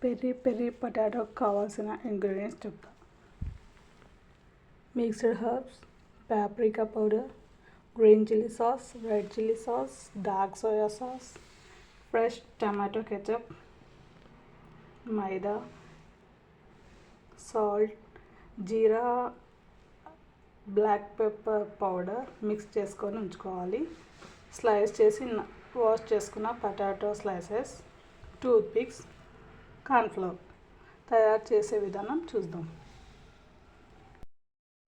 Peri peri పొటాటోకి కావాల్సిన ingredients చెప్తా. Mixed herbs, paprika powder, green chilli sauce, red chilli sauce, dark soya sauce, fresh tomato ketchup, maida, salt, jeera, black pepper powder mix చేసుకొని ఉంచుకోవాలి. Slice చేసి wash చేసుకున్న potato slices, toothpicks, cornflour. తయారు చేసే విధానం చూద్దాం.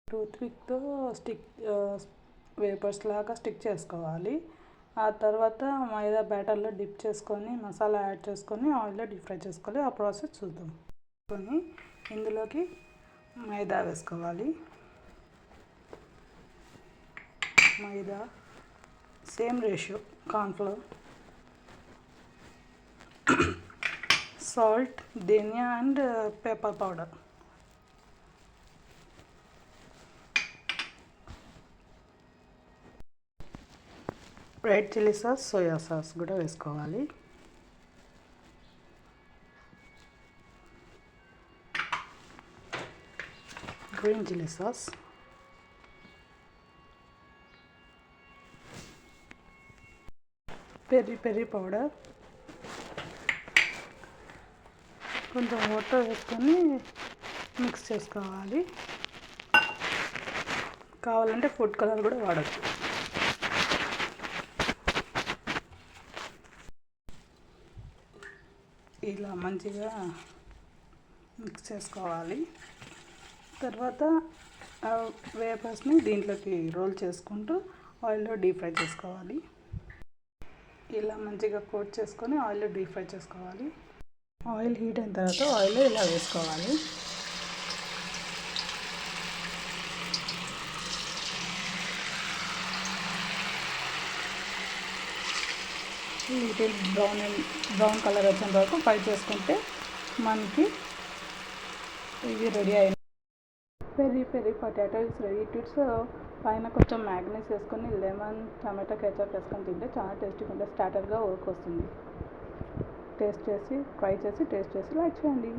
టూత్ పిక్తో వేపర్స్ లాగా స్టిక్ చేసుకోవాలి. ఆ తర్వాత మైదా బ్యాటర్లో డిప్ చేసుకొని మసాలా యాడ్ చేసుకొని ఆయిల్లో డీప్ ఫ్రై చేసుకోవాలి. ఆ ప్రాసెస్ చూద్దాం. ఇందులోకి మైదా వేసుకోవాలి. Maida same ratio, cornflour, salt, dhania and pepper powder, red chilli sauce, soya sauce కూడా వేసుకోవాలి. Green chilli sauce, peri peri powder, కొంచెం వాటర్ వేసుకొని మిక్స్ చేసుకోవాలి. కావాలంటే ఫుడ్ కలర్ కూడా వాడచ్చు. ఇలా మంచిగా మిక్స్ చేసుకోవాలి. తర్వాత వేపర్స్ని దీంట్లోకి రోల్ చేసుకుంటూ ఆయిల్లో డీప్ ఫ్రై చేసుకోవాలి. ఇలా మంచిగా కోట్ చేసుకొని ఆయిల్లో డీప్ ఫ్రై చేసుకోవాలి. ఆయిల్ హీట్ అయిన తర్వాత ఆయిల్లో ఇలా వేసుకోవాలి. లిటిల్ బ్రౌన్ కలర్ వచ్చేంత వరకు ఫ్రై చేసుకుంటే మనకి ఇవి రెడీ అయినాయి. Peri peri potato is ready to serve. పైన కొంచెం మ్యాగ్నీస్ వేసుకొని లెమన్, టమాటో కెచప్ వేసుకొని తింటే చాలా టేస్టీగా ఉంటుంది. స్టార్టర్గా వర్క్ వస్తుంది. ట్రై చేసి టేస్ట్ చేసి లైక్ చేయండి.